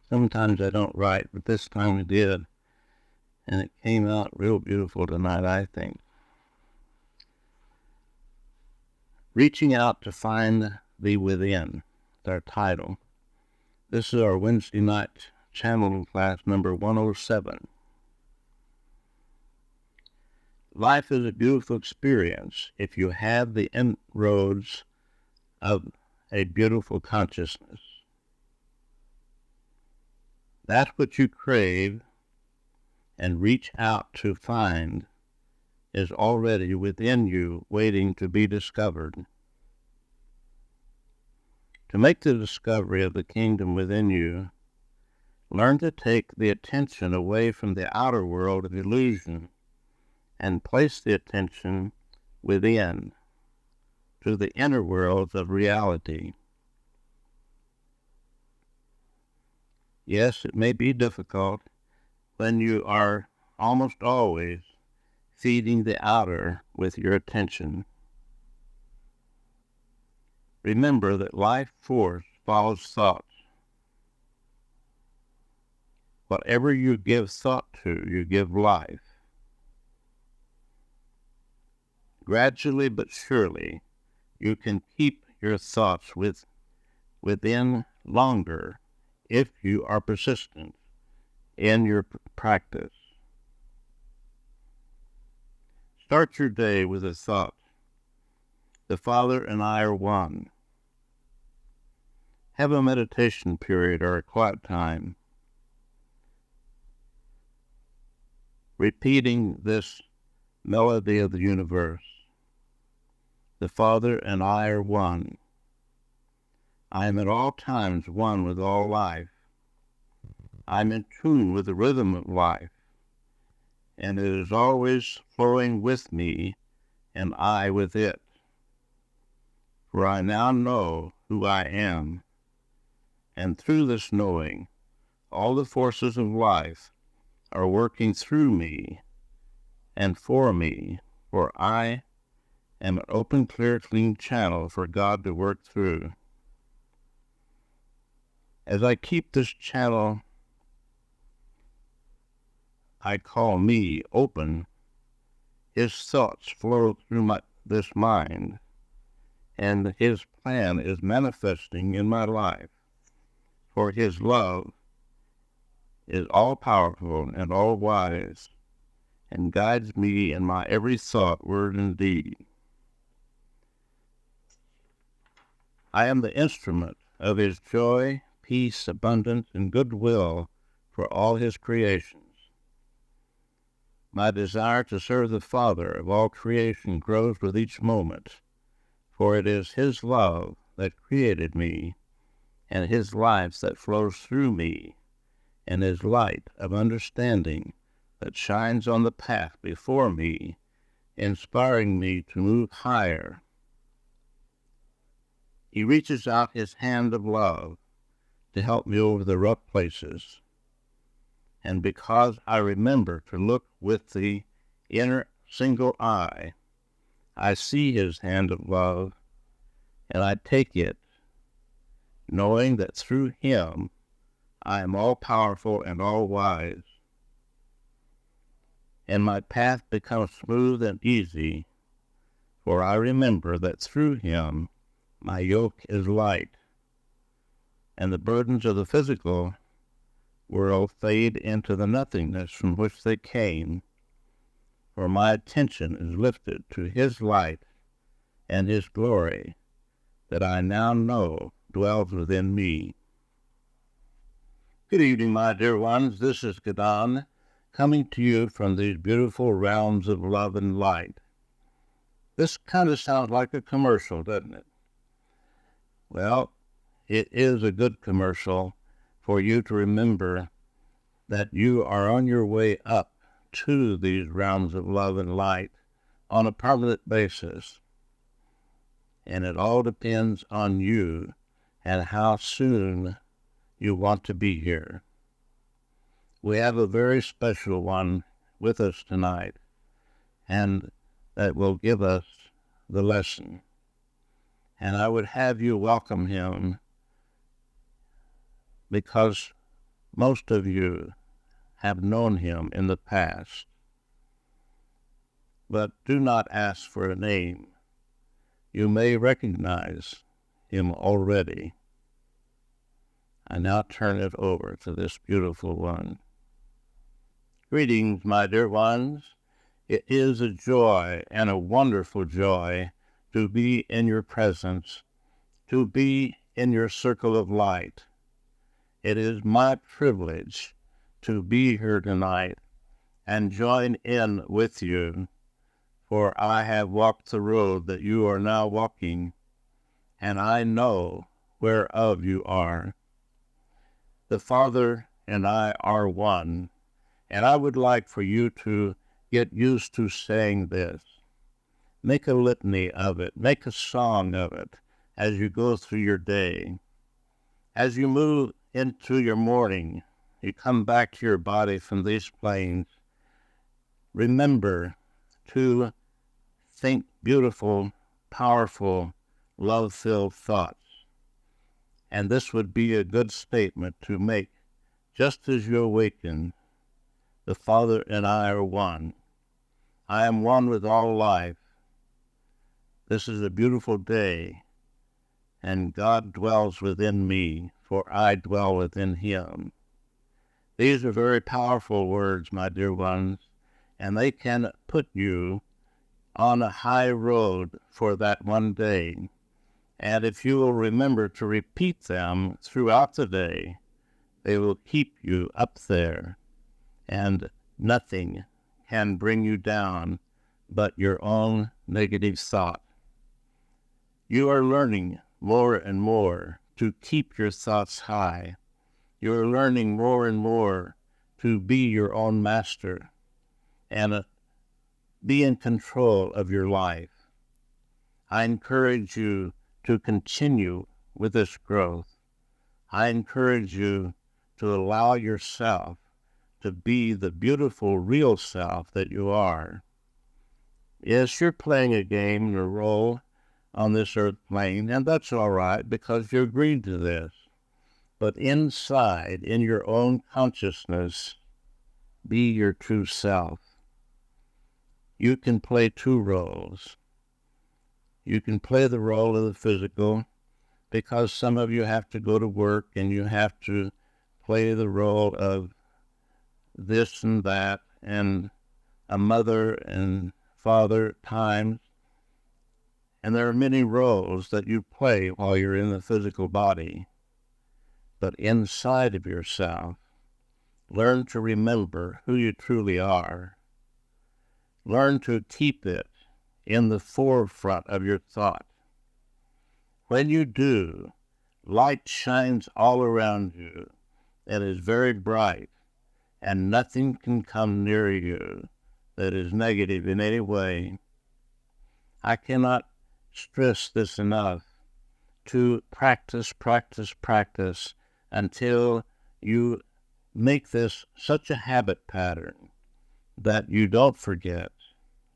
Sometimes I don't write, but this time we did, and it came out real beautiful tonight, I think. Reaching Out to Find the Within, is our title. This is our Wednesday night channel class number 107. Life is a beautiful experience if you have the inroads of a beautiful consciousness. That which you crave and reach out to find is already within you, waiting to be discovered. To make the discovery of the kingdom within you, learn to take the attention away from the outer world of illusion and place the attention within, to the inner worlds of reality. Yes, it may be difficult when you are almost always feeding the outer with your attention. Remember that life force follows thoughts. Whatever you give thought to, you give life. Gradually but surely, you can keep your thoughts within longer if you are persistent in your practice. Start your day with a thought: the Father and I are one. Have a meditation period or a quiet time, repeating this melody of the universe. The Father and I are one. I am at all times one with all life. I am in tune with the rhythm of life, and it is always flowing with me, and I with it. For I now know who I am, and through this knowing, all the forces of life are working through me and for me, for I am an open, clear, clean channel for God to work through. As I keep this channel I call me open, His thoughts flow through this mind, and His plan is manifesting in my life, for His love is all-powerful and all-wise, and guides me in my every thought, word, and deed. I am the instrument of His joy, peace, abundance, and goodwill for all His creations. My desire to serve the Father of all creation grows with each moment, for it is His love that created me, and His life that flows through me, and His light of understanding that shines on the path before me, inspiring me to move higher. He reaches out His hand of love to help me over the rough places. And because I remember to look with the inner single eye, I see His hand of love, and I take it, knowing that through Him I am all-powerful and all-wise. And my path becomes smooth and easy, for I remember that through Him my yoke is light, and the burdens of the physical world fade into the nothingness from which they came, for my attention is lifted to His light and His glory that I now know dwells within me. Good evening, my dear ones. This is Don, coming to you from these beautiful realms of love and light. This kind of sounds like a commercial, doesn't it? Well, it is a good commercial for you to remember that you are on your way up to these realms of love and light on a permanent basis. And it all depends on you and how soon you want to be here. We have a very special one with us tonight, and that will give us the lesson. And I would have you welcome him, because Most of you have known him in the past, but do not ask for a name. You may recognize him already. I now turn it over to this beautiful one. Greetings, my dear ones. It is a joy and a wonderful joy to be in your presence, to be in your circle of light. It is my privilege to be here tonight and join in with you, for I have walked the road that you are now walking, and I know whereof you are. The Father and I are one, and I would like for you to get used to saying this. Make a litany of it, make a song of it as you go through your day. As you move into your morning, you come back to your body from these planes, remember to think beautiful, powerful, love-filled thoughts. And this would be a good statement to make just as you awaken. The Father and I are one. I am one with all life. This is a beautiful day, and God dwells within me, for I dwell within him. These are very powerful words, my dear ones, and they can put you on a high road for that one day. And if you will remember to repeat them throughout the day, they will keep you up there, and nothing can bring you down but your own negative thought. You are learning more and more to keep your thoughts high. You are learning more and more to be your own master and be in control of your life. I encourage you to continue with this growth. I encourage you to allow yourself to be the beautiful, real self that you are. Yes, you're playing a game and a role on this earth plane, and that's all right because you agreed to this. But inside, in your own consciousness, be your true self. You can play two roles. You can play the role of the physical, because some of you have to go to work and you have to play the role of this and that, and a mother and father at times. And there are many roles that you play while you're in the physical body. But inside of yourself, learn to remember who you truly are. Learn to keep it in the forefront of your thought. When you do, light shines all around you and is very bright, and nothing can come near you that is negative in any way. I cannot stress this enough, to practice until you make this such a habit pattern that you don't forget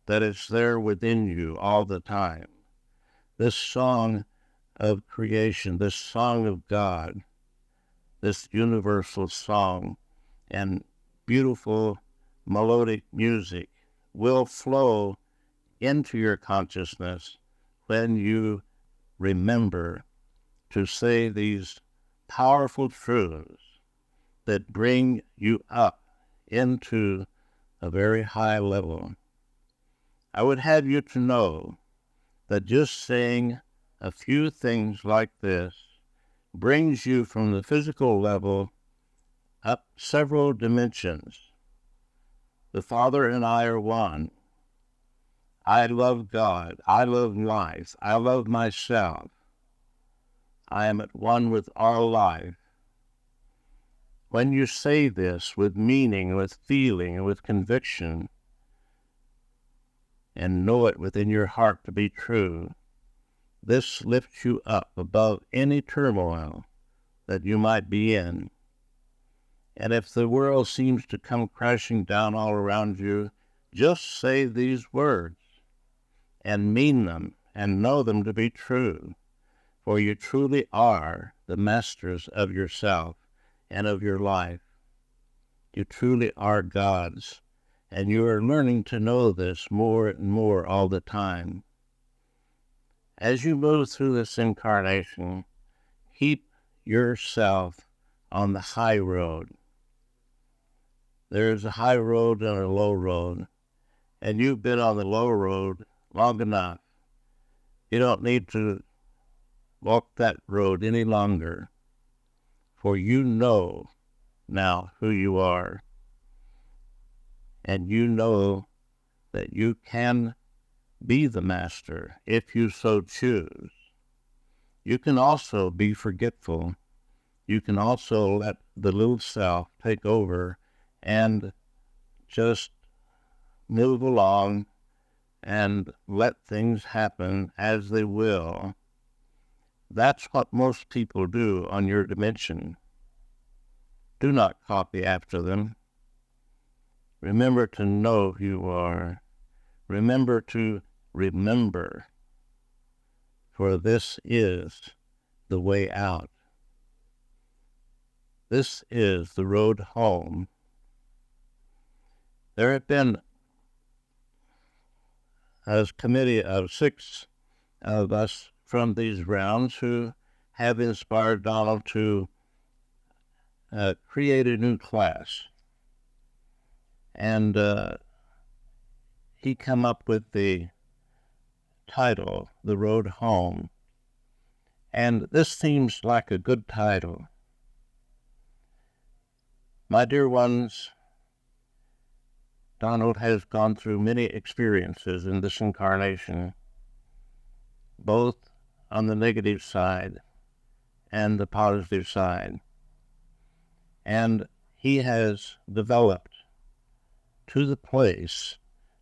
that it's there within you all the time. This song of creation, this song of God, this universal song and beautiful melodic music will flow into your consciousness when you remember to say these powerful truths that bring you up into a very high level. I would have you to know that just saying a few things like this brings you from the physical level up several dimensions. The Father and I are one. I love God. I love life. I love myself. I am at one with all life. When you say this with meaning, with feeling, and with conviction, and know it within your heart to be true, this lifts you up above any turmoil that you might be in. And if the world seems to come crashing down all around you, just say these words and mean them and know them to be true, for you truly are the masters of yourself and of your life. You truly are God's, and you are learning to know this more and more all the time. As you move through this incarnation, keep yourself on the high road. There's a high road and a low road, and you've been on the low road long enough. You don't need to walk that road any longer, for you know now who you are, and you know that you can be the master if you so choose. You can also be forgetful. You can also let the little self take over and just move along and let things happen as they will. That's what most people do on your dimension. Do not copy after them. Remember to know who you are. Remember to remember, for this is the way out. This is the road home. There have been a committee of 6 of us from these rounds who have inspired Donald to create a new class. And he came up with the title, The Road Home. And this seems like a good title. My dear ones, Donald has gone through many experiences in this incarnation, both on the negative side and the positive side. And he has developed to the place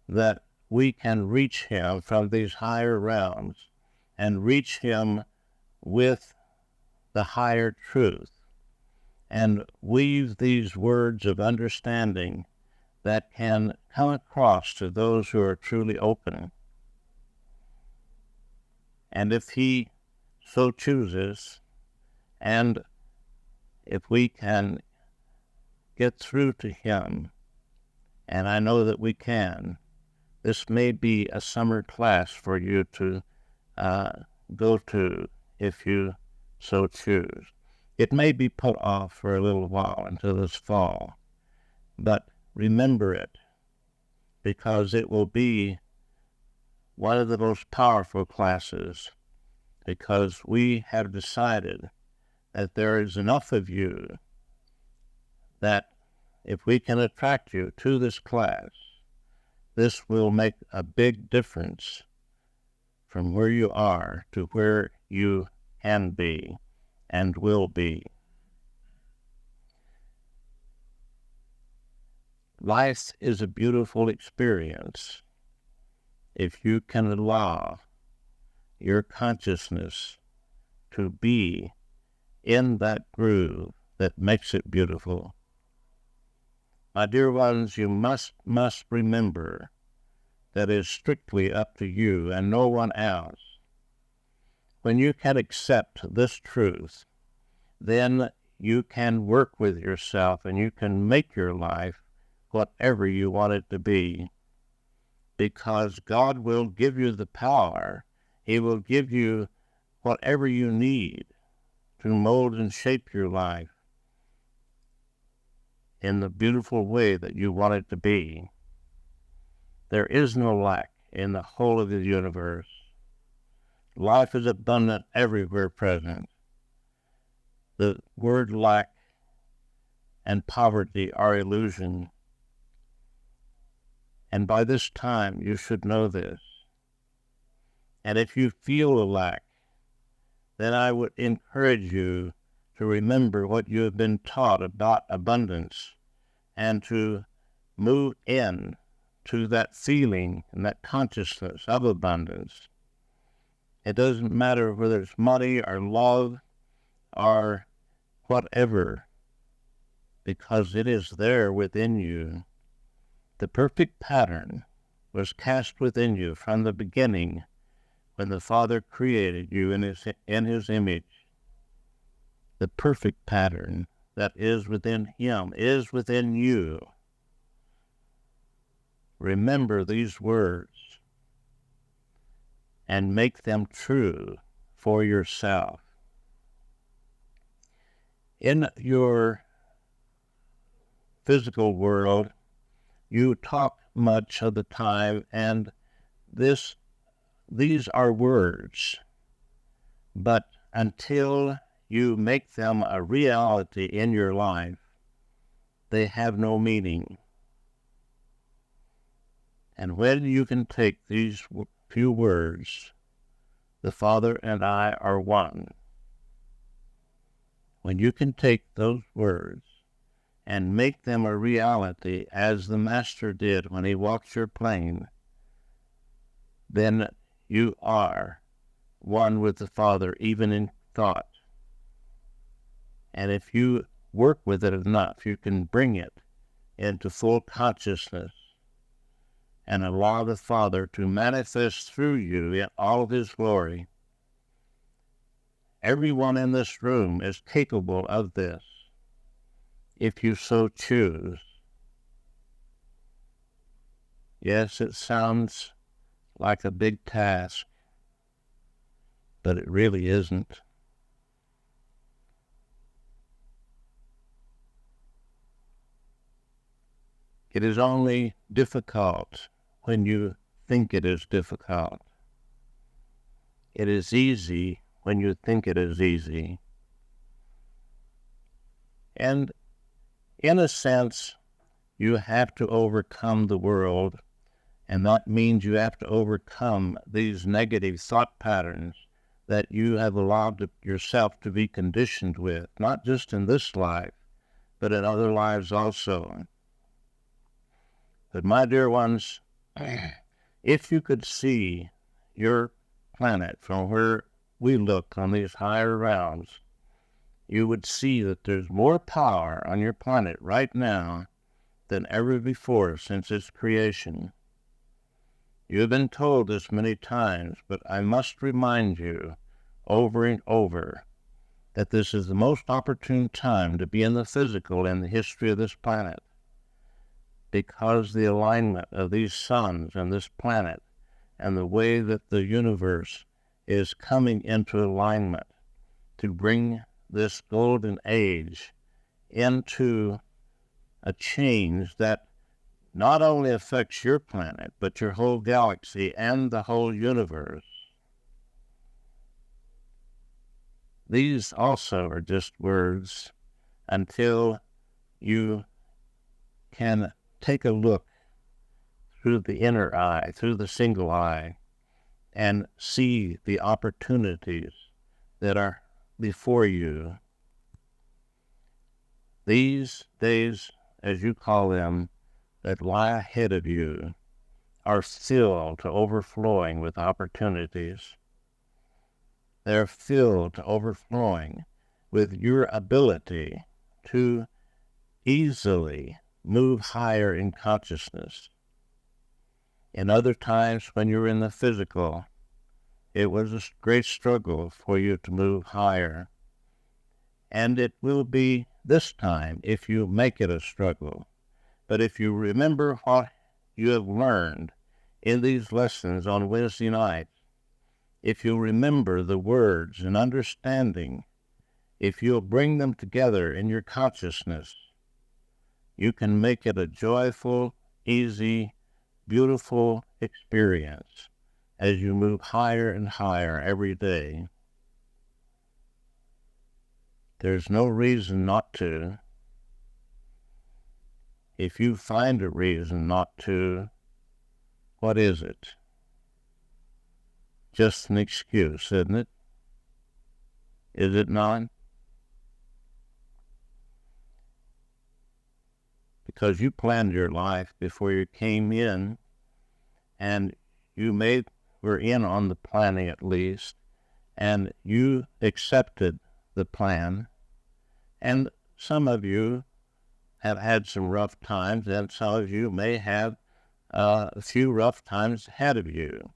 that we can reach him from these higher realms and reach him with the higher truth and weave these words of understanding that can come across to those who are truly open. And if he so chooses, and if we can get through to him, and I know that we can, this may be a summer class for you to go to if you so choose. It may be put off for a little while until this fall, but remember it, because it will be one of the most powerful classes, because we have decided that there is enough of you that if we can attract you to this class, this will make a big difference from where you are to where you can be and will be. Life is a beautiful experience if you can allow your consciousness to be in that groove that makes it beautiful. My dear ones, you must remember that it is strictly up to you and no one else. When you can accept this truth, then you can work with yourself and you can make your life whatever you want it to be, because God will give you the power. He will give you whatever you need to mold and shape your life in the beautiful way that you want it to be. There is no lack in the whole of the universe. Life is abundant everywhere present. The word lack and poverty are illusion. And by this time, you should know this. And if you feel a lack, then I would encourage you to remember what you have been taught about abundance and to move in to that feeling and that consciousness of abundance. It doesn't matter whether it's money or love or whatever, because it is there within you. The perfect pattern was cast within you from the beginning when the Father created you in his image. The perfect pattern that is within him is within you. Remember these words and make them true for yourself. In your physical world, you talk much of the time, and these are words, but until you make them a reality in your life, they have no meaning. And when you can take these few words, the Father and I are one, when you can take those words and make them a reality as the Master did when he walked your plane, then you are one with the Father, even in thought. And if you work with it enough, you can bring it into full consciousness and allow the Father to manifest through you in all of his glory. Everyone in this room is capable of this, if you so choose. Yes, it sounds like a big task, but it really isn't. It is only difficult when you think it is difficult. It is easy when you think it is easy. And in a sense, you have to overcome the world, and that means you have to overcome these negative thought patterns that you have allowed yourself to be conditioned with, not just in this life, but in other lives also. But my dear ones, if you could see your planet from where we look on these higher realms, you would see that there's more power on your planet right now than ever before since its creation. You have been told this many times, but I must remind you over and over that this is the most opportune time to be in the physical in the history of this planet, because the alignment of these suns and this planet and the way that the universe is coming into alignment to bring this golden age into a change that not only affects your planet, but your whole galaxy and the whole universe. These also are just words until you can take a look through the inner eye, through the single eye, and see the opportunities that are before you. These days, as you call them, that lie ahead of you are filled to overflowing with opportunities. They're filled to overflowing with your ability to easily move higher in consciousness. In other times when you're in the physical, it was a great struggle for you to move higher. And it will be this time if you make it a struggle. But if you remember what you have learned in these lessons on Wednesday nights, if you remember the words and understanding, if you'll bring them together in your consciousness, you can make it a joyful, easy, beautiful experience as you move higher and higher every day. There's no reason not to. If you find a reason not to, what is it? Just an excuse, isn't it? Is it not? Because you planned your life before you came in, and you were in on the planning at least, and you accepted the plan. And some of you have had some rough times, and some of you may have a few rough times ahead of you.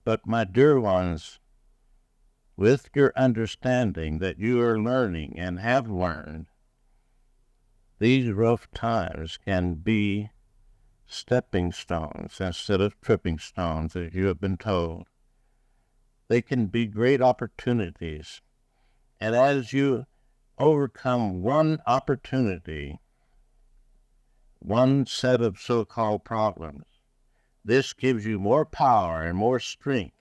But my dear ones, with your understanding that you are learning and have learned, these rough times can be stepping stones instead of tripping stones, as you have been told. They can be great opportunities. And as you overcome one opportunity, one set of so-called problems, this gives you more power and more strength,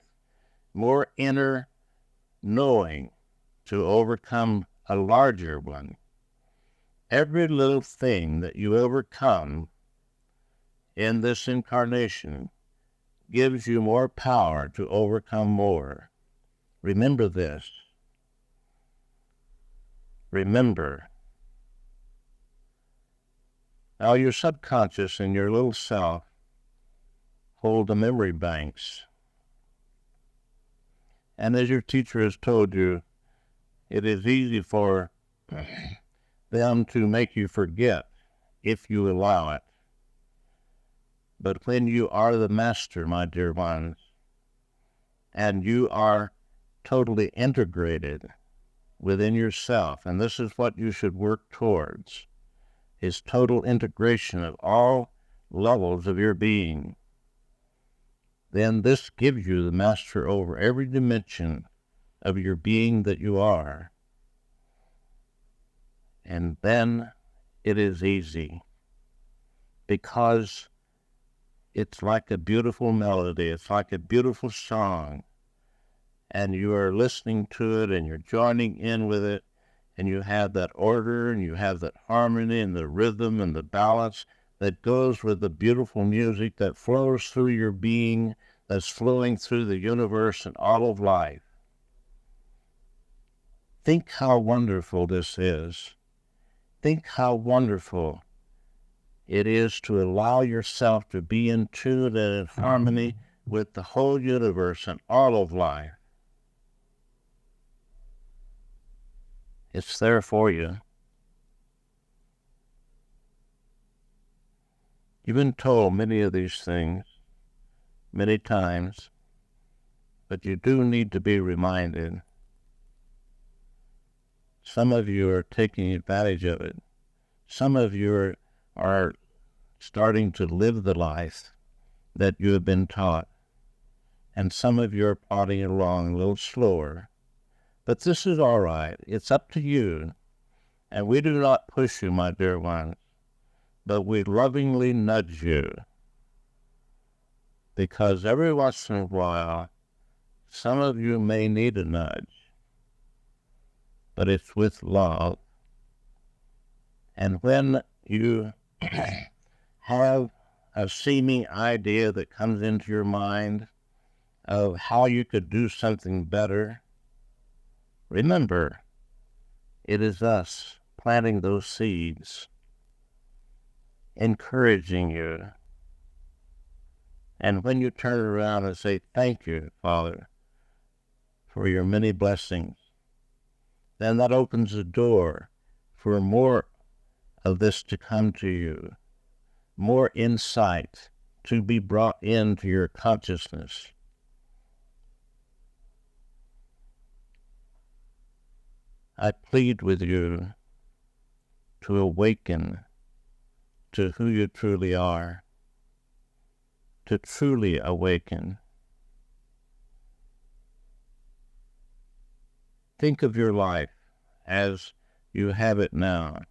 more inner knowing to overcome a larger one. Every little thing that you overcome in this incarnation gives you more power to overcome more. Remember this. Remember. Now your subconscious and your little self hold the memory banks. And as your teacher has told you, it is easy for them to make you forget if you allow it. But when you are the master, my dear ones, and you are totally integrated within yourself, and this is what you should work towards, is total integration of all levels of your being, then this gives you the master over every dimension of your being that you are. And then it is easy, because it's like a beautiful melody, it's like a beautiful song, and you are listening to it and you're joining in with it, and you have that order and you have that harmony and the rhythm and the balance that goes with the beautiful music that flows through your being, that's flowing through the universe and all of life. Think how wonderful this is. Think how wonderful it is to allow yourself to be in tune and in harmony with the whole universe and all of life. It's there for you. You've been told many of these things many times, but you do need to be reminded. Some of you are taking advantage of it. Some of you are starting to live the life that you have been taught. And some of you are plodding along a little slower. But this is all right. It's up to you. And we do not push you, my dear ones, but we lovingly nudge you. Because every once in a while, some of you may need a nudge, but it's with love. And when you have a seeming idea that comes into your mind of how you could do something better, remember, it is us planting those seeds, encouraging you. And when you turn around and say, thank you, Father, for your many blessings, then that opens the door for more of this to come to you, more insight to be brought into your consciousness. I plead with you to awaken to who you truly are, to truly awaken. Think of your life as you have it now.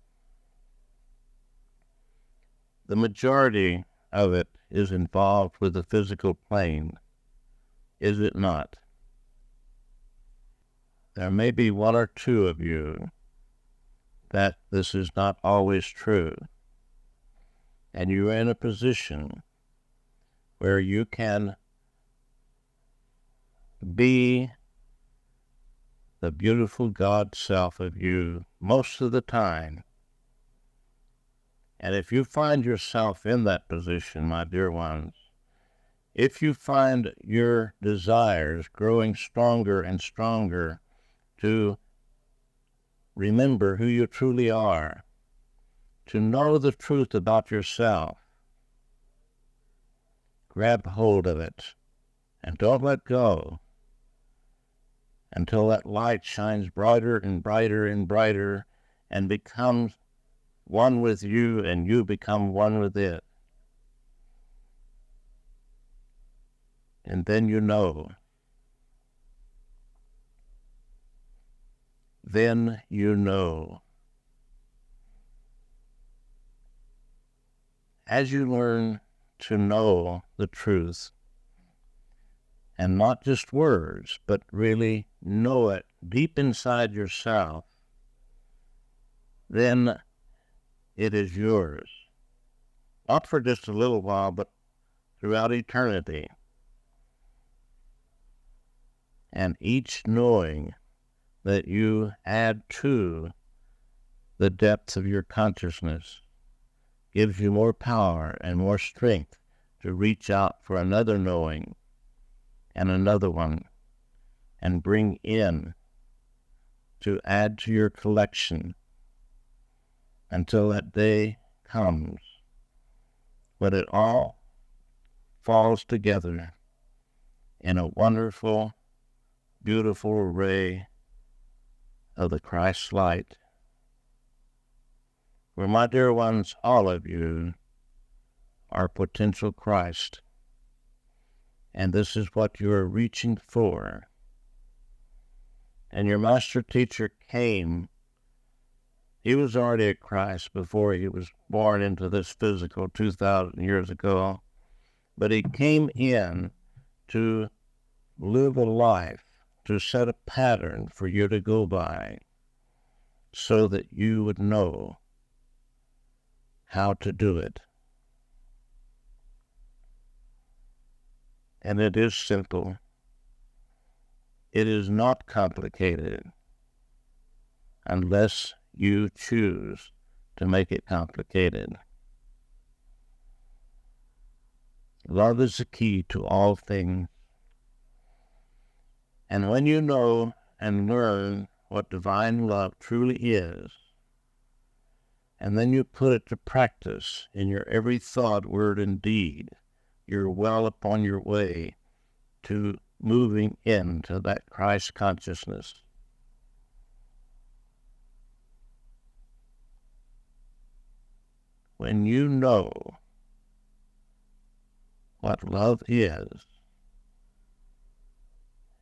The majority of it is involved with the physical plane, is it not? There may be one or two of you that this is not always true, and you're in a position where you can be the beautiful God self of you most of the time. And if you find yourself in that position, my dear ones, if you find your desires growing stronger and stronger to remember who you truly are, to know the truth about yourself, grab hold of it and don't let go until that light shines brighter and brighter and brighter and becomes one with you and you become one with it. And then you know. Then you know. As you learn to know the truth, and not just words, but really know it deep inside yourself, then it is yours. Not for just a little while, but throughout eternity. And each knowing that you add to the depth of your consciousness gives you more power and more strength to reach out for another knowing and another one, and bring in to add to your collection until that day comes when it all falls together in a wonderful, beautiful array of the Christ light. For my dear ones, all of you are potential Christ, and this is what you are reaching for. And your master teacher came. He was already a Christ before he was born into this physical 2,000 years ago, but he came in to live a life, to set a pattern for you to go by, so that you would know how to do it. And it is simple. It is not complicated unless you choose to make it complicated. Love is the key to all things. And when you know and learn what divine love truly is, and then you put it to practice in your every thought, word, and deed, you're well upon your way to moving into that Christ consciousness. When you know what love is,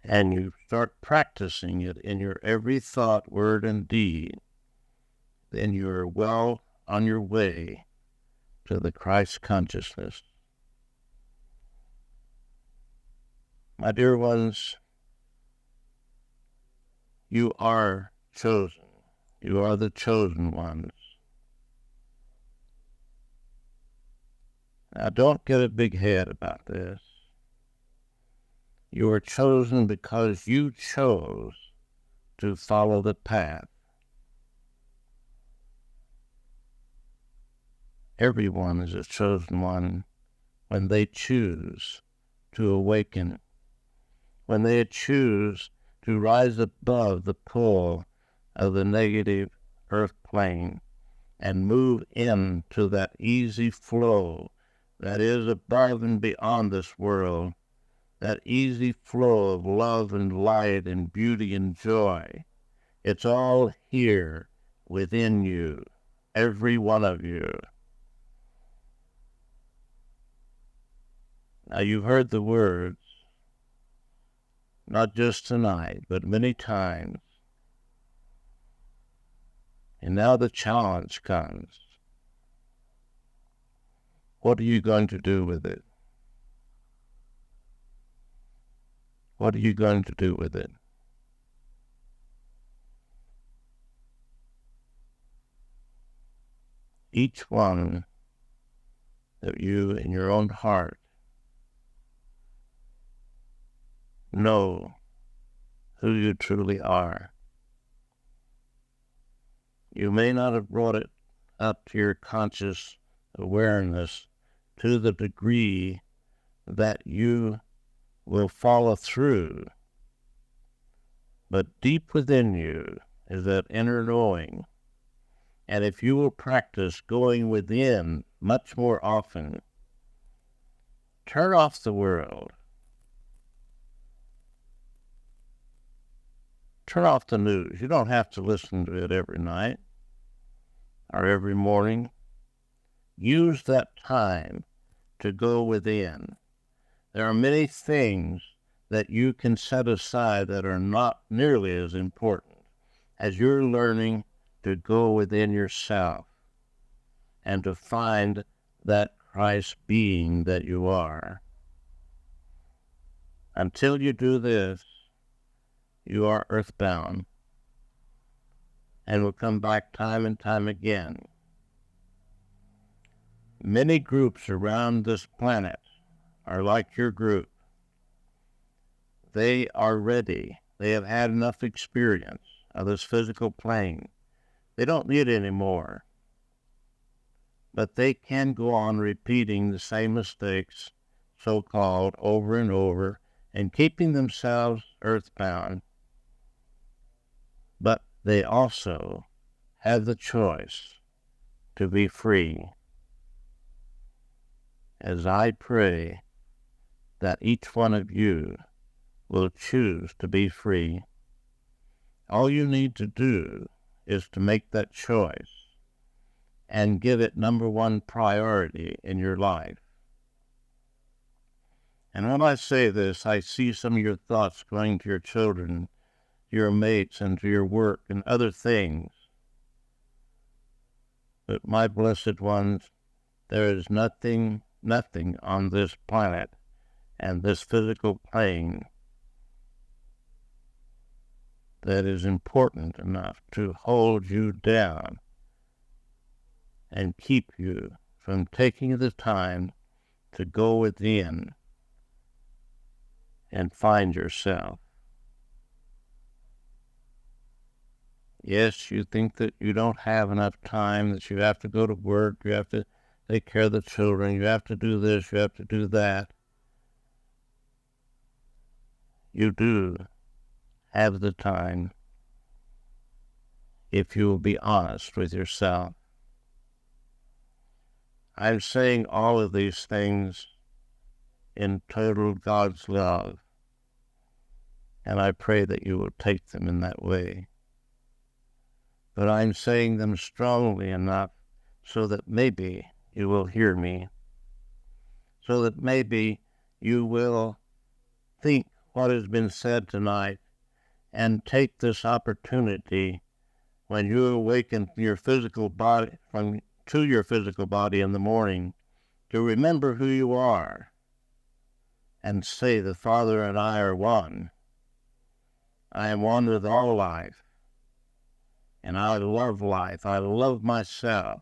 and you start practicing it in your every thought, word, and deed, then you're well on your way to the Christ consciousness. My dear ones, you are chosen. You are the chosen ones. Now, don't get a big head about this. You are chosen because you chose to follow the path. Everyone is a chosen one when they choose to awaken, when they choose to rise above the pull of the negative earth plane and move into that easy flow that is above and beyond this world, that easy flow of love and light and beauty and joy. It's all here within you, every one of you. Now, you've heard the words, not just tonight, but many times. And now the challenge comes. What are you going to do with it? What are you going to do with it? Each one of you in your own heart know who you truly are. You may not have brought it up to your conscious awareness to the degree that you will follow through, but deep within you is that inner knowing. And if you will practice going within much more often, turn off the world. Turn off the news. You don't have to listen to it every night. or every morning, use that time to go within. There are many things that you can set aside that are not nearly as important as you're learning to go within yourself and to find that Christ being that you are. Until you do this, you are earthbound and will come back time and time again. Many groups around this planet are like your group. They are ready. They have had enough experience of this physical plane. They don't need any more. But they can go on repeating the same mistakes, so-called, over and over, and keeping themselves earthbound. But they also have the choice to be free. As I pray that each one of you will choose to be free, all you need to do is to make that choice and give it number one priority in your life. And when I say this, I see some of your thoughts going to your children, your mates, and to your work and other things. But my blessed ones, there is nothing on this planet and this physical plane that is important enough to hold you down and keep you from taking the time to go within and find yourself. Yes, you think that you don't have enough time, that you have to go to work, you have to take care of the children, you have to do this, you have to do that. You do have the time if you will be honest with yourself. I'm saying all of these things in total God's love, and I pray that you will take them in that way. But I'm saying them strongly enough so that maybe you will hear me, so that maybe you will think what has been said tonight and take this opportunity when you awaken your physical body to your physical body in the morning to remember who you are and say, the Father and I are one. I am one with all life, and I love life. I love myself.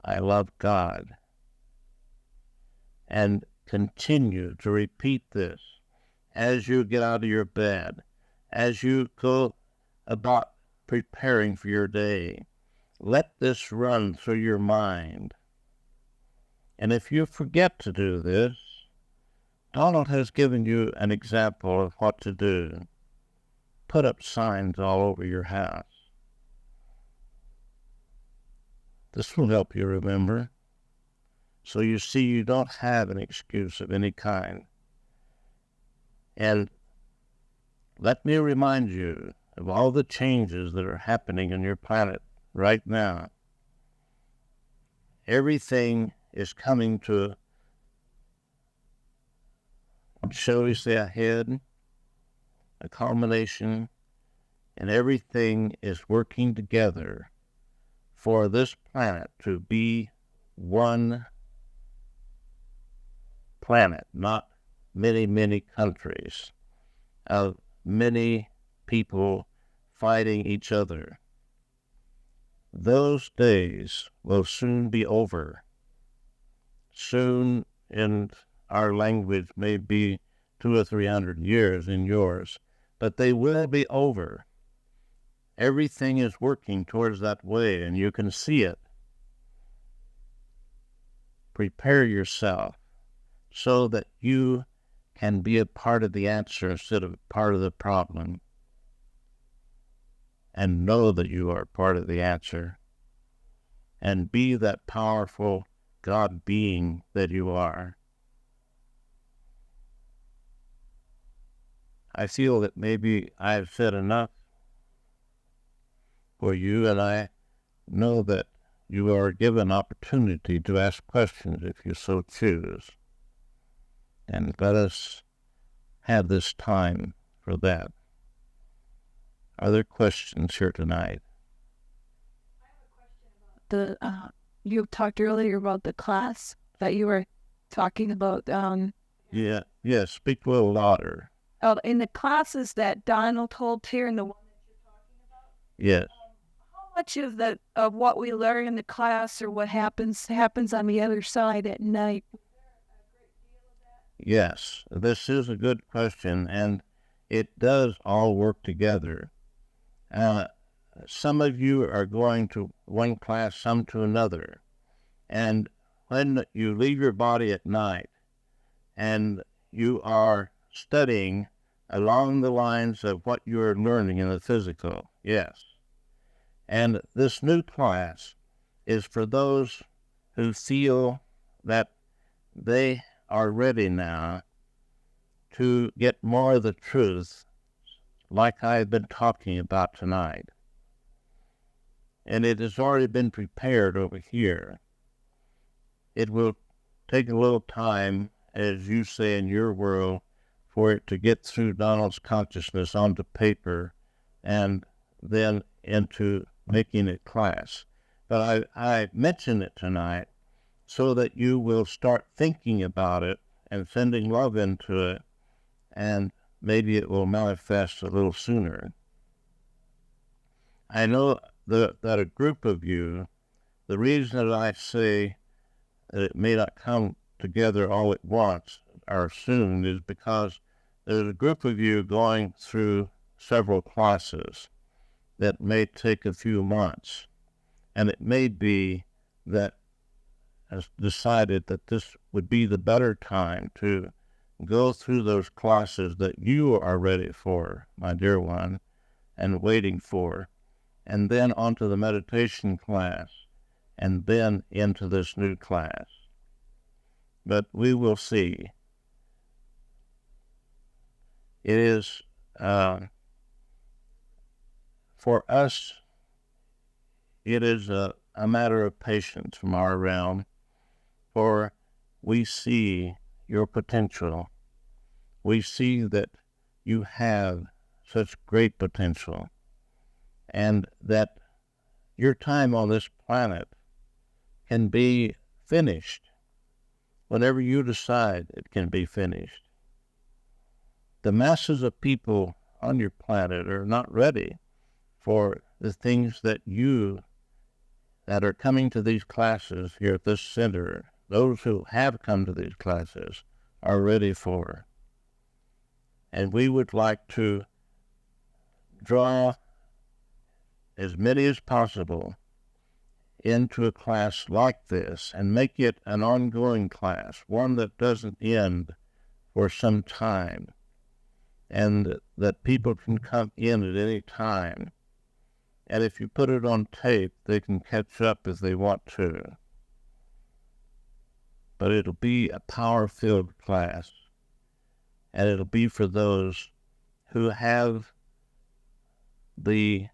I love God. And continue to repeat this as you get out of your bed, as you go about preparing for your day. Let this run through your mind. And if you forget to do this, Donald has given you an example of what to do. Put up signs all over your house. This will help you remember. So you see, you don't have an excuse of any kind. And let me remind you of all the changes that are happening on your planet right now. Everything is coming to, shall we say, a head, a culmination, and everything is working together for this planet to be one planet, not many, many countries of many people fighting each other. Those days will soon be over. Soon, in our language, may be 200 or 300 years in yours, but they will be over. Everything is working towards that way, and you can see it. Prepare yourself so that you can be a part of the answer instead of part of the problem. And know that you are part of the answer. And be that powerful God being that you are. I feel that maybe I've said enough for you, and I know that you are given opportunity to ask questions if you so choose. And let us have this time for that. Are there questions here tonight? I have a question about you talked earlier about the class that you were talking about. Yes, speak a little louder. In the classes that Donald holds here and the one that you're talking about. Yes. How much of what we learn in the class or what happens on the other side at night? Was there a great deal of that? Yes, this is a good question, and it does all work together. Some of you are going to one class, some to another. And when you leave your body at night and you are studying along the lines of what you are learning in the physical, yes. And this new class is for those who feel that they are ready now to get more of the truth like I've been talking about tonight. And it has already been prepared over here. It will take a little time, as you say in your world, for it to get through Donald's consciousness onto paper and then into making it class. But I mention it tonight so that you will start thinking about it and sending love into it, and maybe it will manifest a little sooner. I know that a group of you, the reason that I say that it may not come together all at once or soon is because there's a group of you going through several classes that may take a few months. And it may be that has decided that this would be the better time to go through those classes that you are ready for, my dear one, and waiting for, and then onto the meditation class, and then into this new class. But we will see. It is, for us, it is a matter of patience from our realm, for we see your potential. We see that you have such great potential, and that your time on this planet can be finished whenever you decide it can be finished. The masses of people on your planet are not ready for the things that are coming to these classes here at this center, those who have come to these classes, are ready for. And we would like to draw as many as possible into a class like this and make it an ongoing class, one that doesn't end for some time, and that people can come in at any time. And if you put it on tape, they can catch up if they want to. But it'll be a power-filled class, and it'll be for those who have the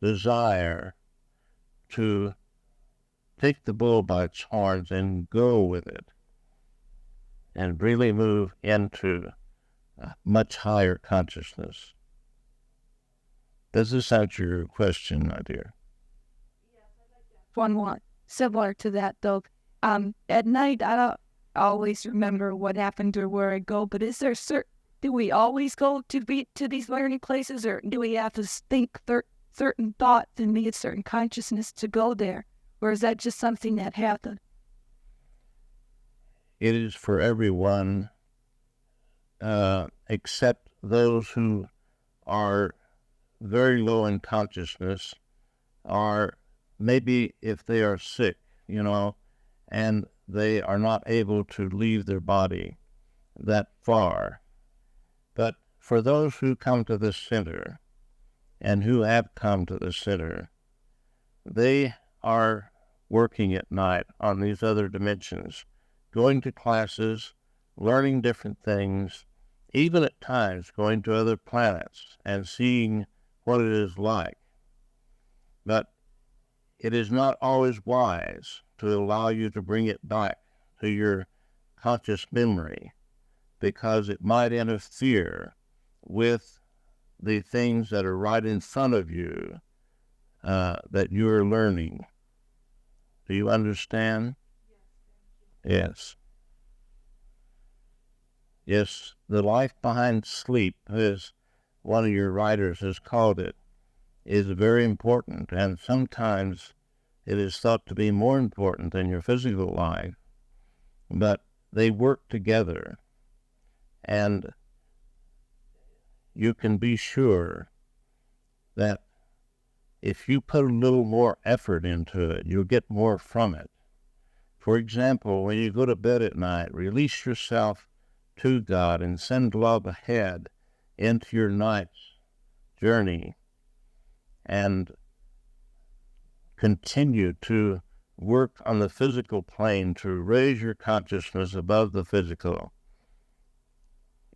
desire to take the bull by its horns and go with it and really move into a much higher consciousness. Does this answer your question, my dear? Yes, I like that. One more similar to that, though. At night, I don't always remember what happened or where I go, but is there do we always go to these learning places, or do we have to think certain thoughts and need a certain consciousness to go there? Or is that just something that happens? It is for everyone, except those who are very low in consciousness, or maybe if they are sick, and they are not able to leave their body that far. But for those who come to this center, and who have come to the center, they are working at night on these other dimensions, going to classes, learning different things, even at times going to other planets and seeing what it is like. But it is not always wise to allow you to bring it back to your conscious memory, because it might interfere with the things that are right in front of you that you are learning. Do you understand? Yes. Yes, the life behind sleep, as one of your writers has called it, is very important, and sometimes it is thought to be more important than your physical life, but they work together, and you can be sure that if you put a little more effort into it, you'll get more from it. For example, when you go to bed at night, release yourself to God and send love ahead into your night's journey, and continue to work on the physical plane to raise your consciousness above the physical.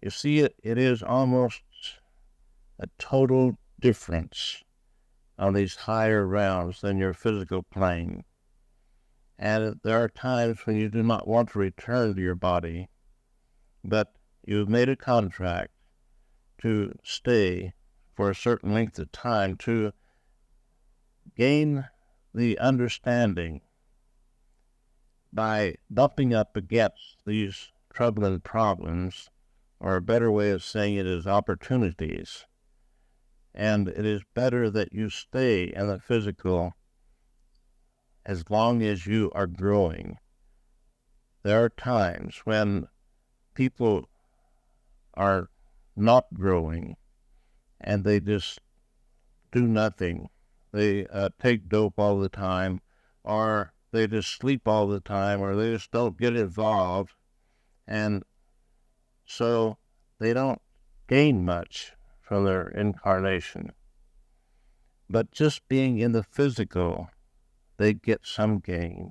You see, it is almost a total difference on these higher realms than your physical plane. And there are times when you do not want to return to your body, but you've made a contract to stay for a certain length of time to gain the understanding by bumping up against these troubling problems, or a better way of saying it is opportunities. And it is better that you stay in the physical as long as you are growing. There are times when people are not growing and they just do nothing. They take dope all the time, or they just sleep all the time, or they just don't get involved, and so they don't gain much from their incarnation. But just being in the physical, they get some gain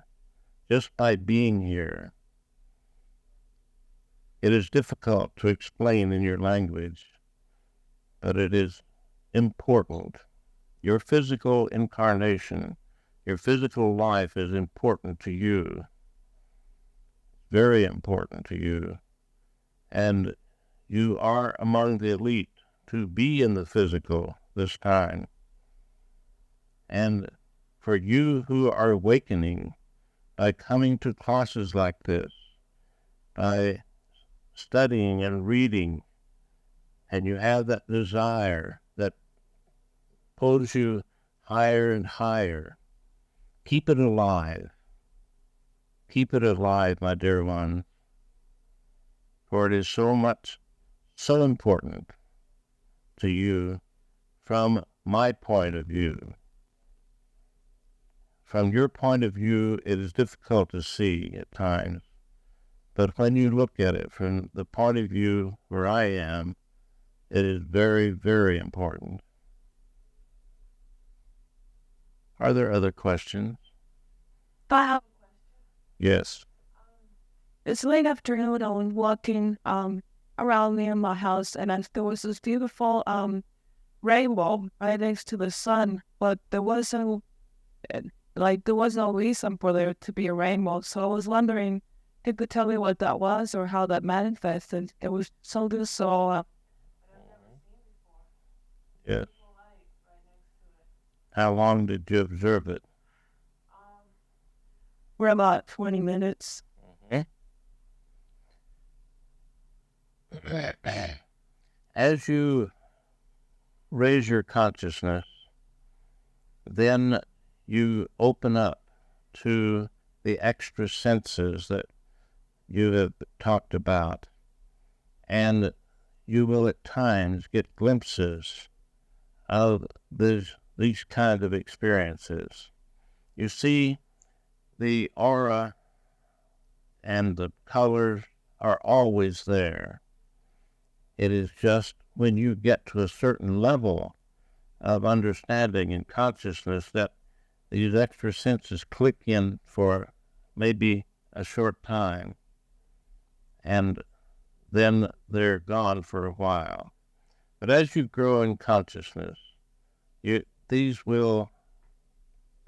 just by being here. It is difficult to explain in your language, but it is important. Your physical incarnation, your physical life is important to you, very important to you, and you are among the elite to be in the physical this time. And for you who are awakening by coming to classes like this, by studying and reading, and you have that desire that pulls you higher and higher, keep it alive. Keep it alive, my dear one, for it is so important to you from my point of view. From your point of view, it is difficult to see at times, but when you look at it from the point of view where I am, it is very, very important. Are there other questions? I have a question. Yes. It's late afternoon. I was walking around near my house, and there was this beautiful rainbow right next to the sun, but there wasn't there was no reason for there to be a rainbow. So I was wondering if you could tell me what that was or how that manifested. It was something so Yes. How long did you observe it? We're about 20 minutes. As you raise your consciousness, then you open up to the extra senses that you have talked about, and you will at times get glimpses of these kind of experiences. You see, the aura and the colors are always there. It is just when you get to a certain level of understanding and consciousness that these extra senses click in for maybe a short time, and then they're gone for a while. But as you grow in consciousness, these will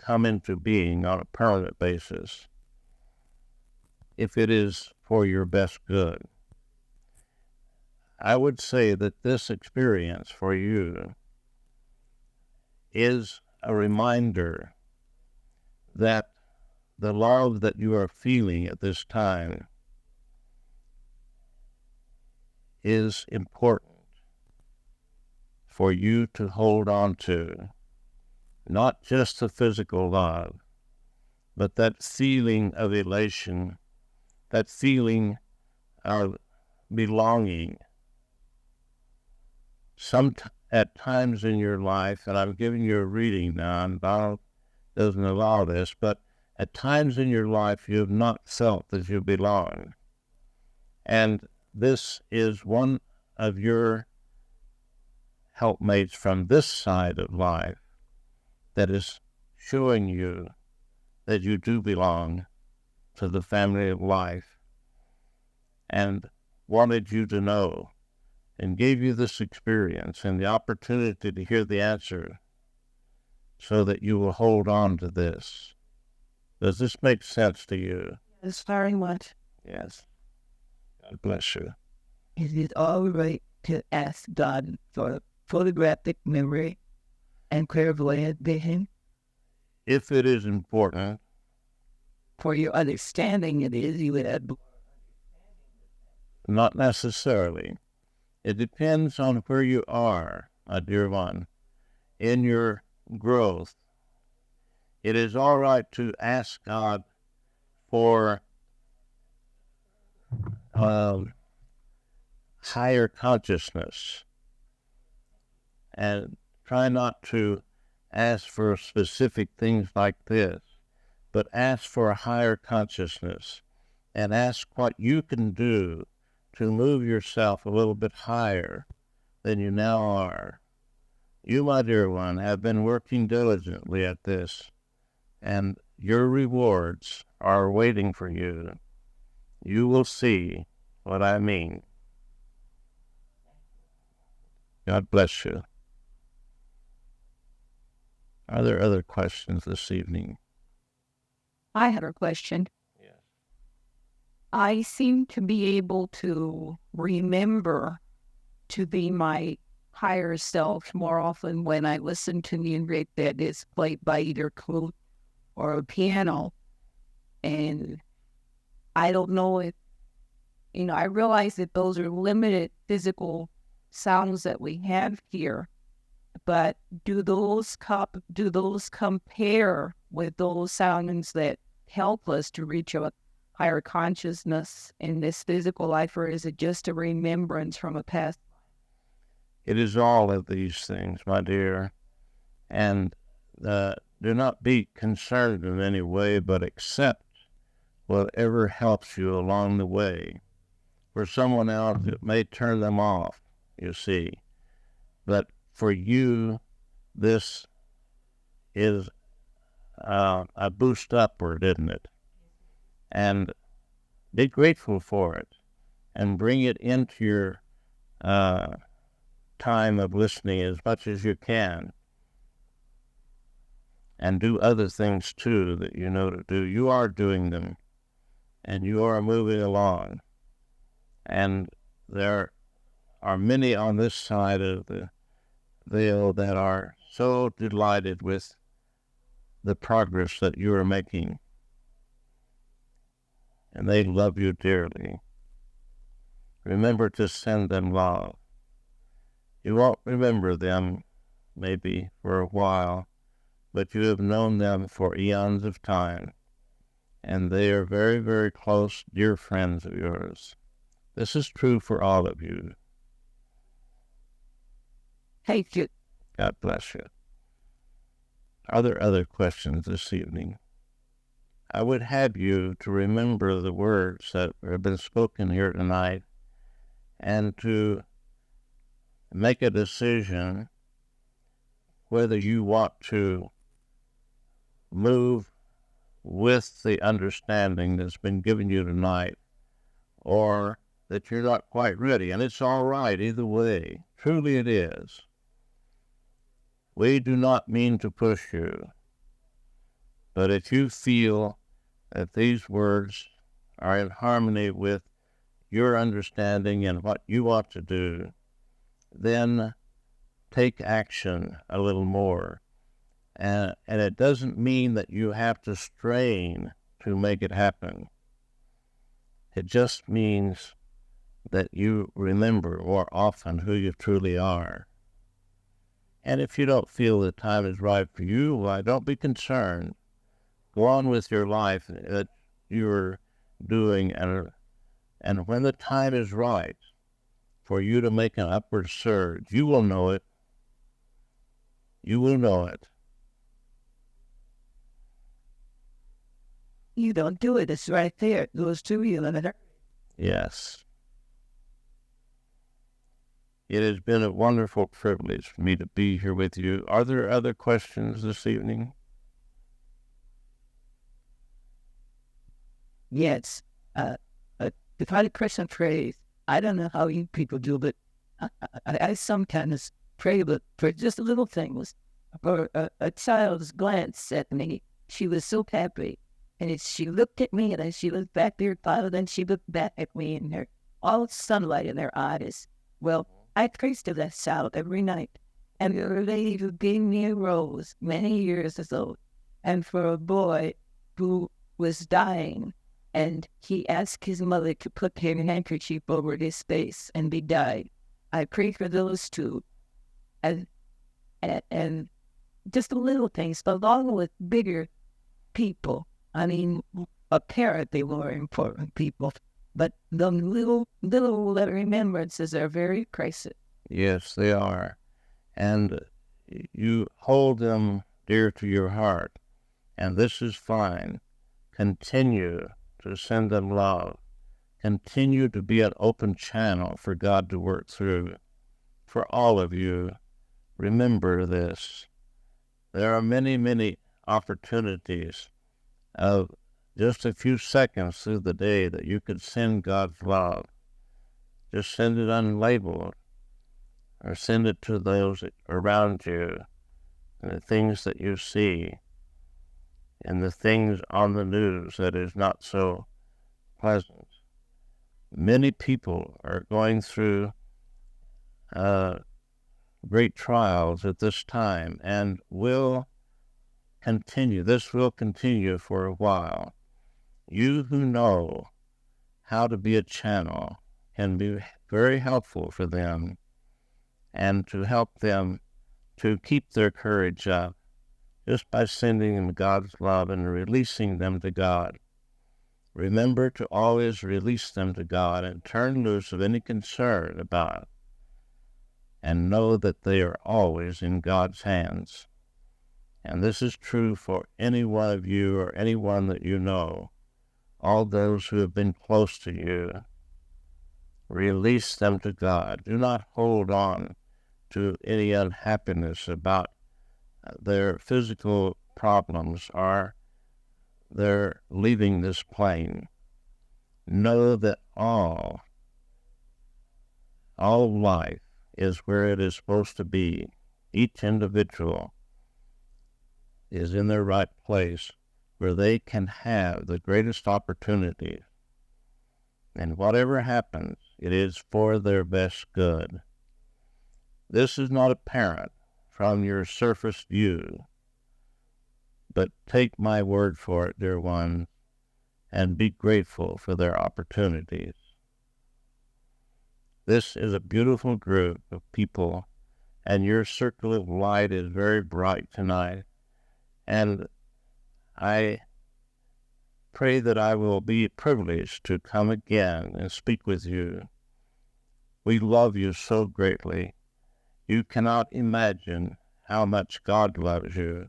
come into being on a permanent basis if it is for your best good. I would say that this experience for you is a reminder that the love that you are feeling at this time is important for you to hold on to, not just the physical love, but that feeling of elation, that feeling of belonging. At times in your life, and I'm giving you a reading now, and Donald doesn't allow this, but at times in your life you have not felt that you belong. And this is one of your helpmates from this side of life that is showing you that you do belong to the family of life, and wanted you to know, and gave you this experience and the opportunity to hear the answer so that you will hold on to this. Does this make sense to you? Yes, very much. Yes. God bless you. Is it all right to ask God for photographic memory and clairvoyant vision? If it is important. For your understanding, it is. You would have... Not necessarily. It depends on where you are, my dear one, in your growth. It is all right to ask God for higher consciousness, and try not to ask for specific things like this, but ask for a higher consciousness, and ask what you can do to move yourself a little bit higher than you now are. You, my dear one, have been working diligently at this, and your rewards are waiting for you. You will see what I mean. God bless you. Are there other questions this evening? I had a question. Yes. I seem to be able to remember to be my higher self more often when I listen to music that is played by either flute or a piano. And I don't know if, I realize that those are limited physical sounds that we have here, but do those compare with those sounds that help us to reach a higher consciousness in this physical life, or is it just a remembrance from a past? It is all of these things, my dear, and do not be concerned in any way, but accept whatever helps you along the way. For someone else, it may turn them off, you see, but for you, this is a boost upward, isn't it? And be grateful for it, and bring it into your time of listening as much as you can, and do other things too that you know to do. You are doing them, and you are moving along, and there are many on this side of the veil that are so delighted with the progress that you are making, and they love you dearly. Remember to send them love. You won't remember them, maybe, for a while, but you have known them for eons of time, and they are very, very close, dear friends of yours. This is true for all of you. Thank you. God bless you. Are there other questions this evening? I would have you to remember the words that have been spoken here tonight, and to make a decision whether you want to move with the understanding that's been given you tonight, or that you're not quite ready. And it's all right either way. Truly it is. We do not mean to push you. But if you feel that these words are in harmony with your understanding and what you want to do, then take action a little more. And it doesn't mean that you have to strain to make it happen. It just means that you remember more often who you truly are. And if you don't feel the time is right for you, why, don't be concerned. Go on with your life that you're doing, and when the time is right for you to make an upward surge, you will know it. You will know it. You don't do it. It's right there. It goes to you. Yes. It has been a wonderful privilege for me to be here with you. Are there other questions this evening? Yes. The Father Christian prays. I don't know how you people do, but I sometimes pray, but for just little things. For a child's glance at me, she was so happy. And she looked at me, and then she looked back at her father, then she looked back at me, and her all sunlight in her eyes. Well, I prays to that child every night. And there was a lady who gave me a rose many years ago. And for a boy who was dying, and he asked his mother to put her handkerchief over his face, and he died. I pray for those two. And just the little things, along with bigger people. I mean, apparently more important people, but the little remembrances are very precious. Yes, they are. And you hold them dear to your heart, and this is fine. Continue to send them love. Continue to be an open channel for God to work through. For all of you, remember this. There are many, many opportunities of just a few seconds through the day that you could send God's love. Just send it unlabeled, or send it to those around you, and the things that you see, and the things on the news that is not so pleasant. Many people are going through great trials at this time, and will continue. This will continue for a while. You who know how to be a channel can be very helpful for them, and to help them to keep their courage up just by sending them God's love and releasing them to God. Remember to always release them to God and turn loose of any concern about it, and know that they are always in God's hands. And this is true for any one of you or anyone that you know, all those who have been close to you. Release them to God. Do not hold on to any unhappiness about their physical problems or their leaving this plane. Know that all life is where it is supposed to be. Each individual is in their right place where they can have the greatest opportunities. And whatever happens, it is for their best good. This is not apparent from your surface view, but take my word for it, dear ones, and be grateful for their opportunities. This is a beautiful group of people, and your circle of light is very bright tonight. And I pray that I will be privileged to come again and speak with you. We love you so greatly. You cannot imagine how much God loves you,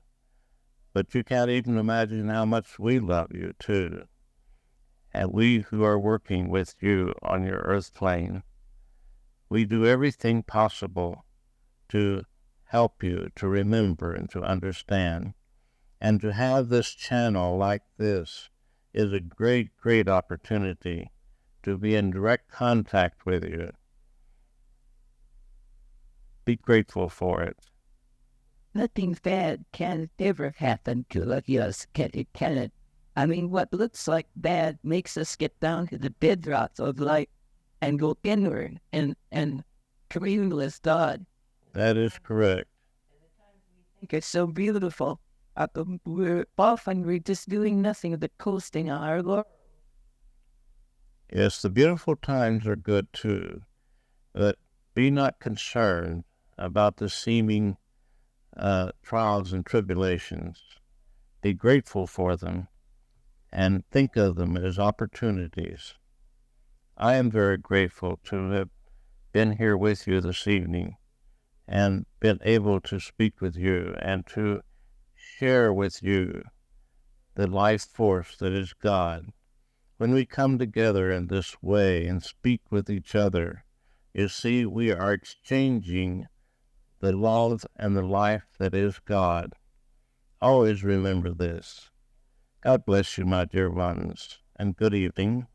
but you can't even imagine how much we love you too. And we who are working with you on your earth plane, we do everything possible to help you to remember and to understand. And to have this channel like this is a great, great opportunity to be in direct contact with you. Be grateful for it. nothing bad can ever happen to us. It cannot. I mean, what looks like bad makes us get down to the bedrock of life and go inward and commune with God. That is correct. I think it's so beautiful. We're just doing nothing but coasting on our Lord. Yes, the beautiful times are good too, but be not concerned about the seeming trials and tribulations. Be grateful for them and think of them as opportunities. I am very grateful to have been here with you this evening and been able to speak with you and to share with you the life force that is God. When we come together in this way and speak with each other, you see, we are exchanging the love and the life that is God. Always remember this. God bless you, my dear ones, and good evening.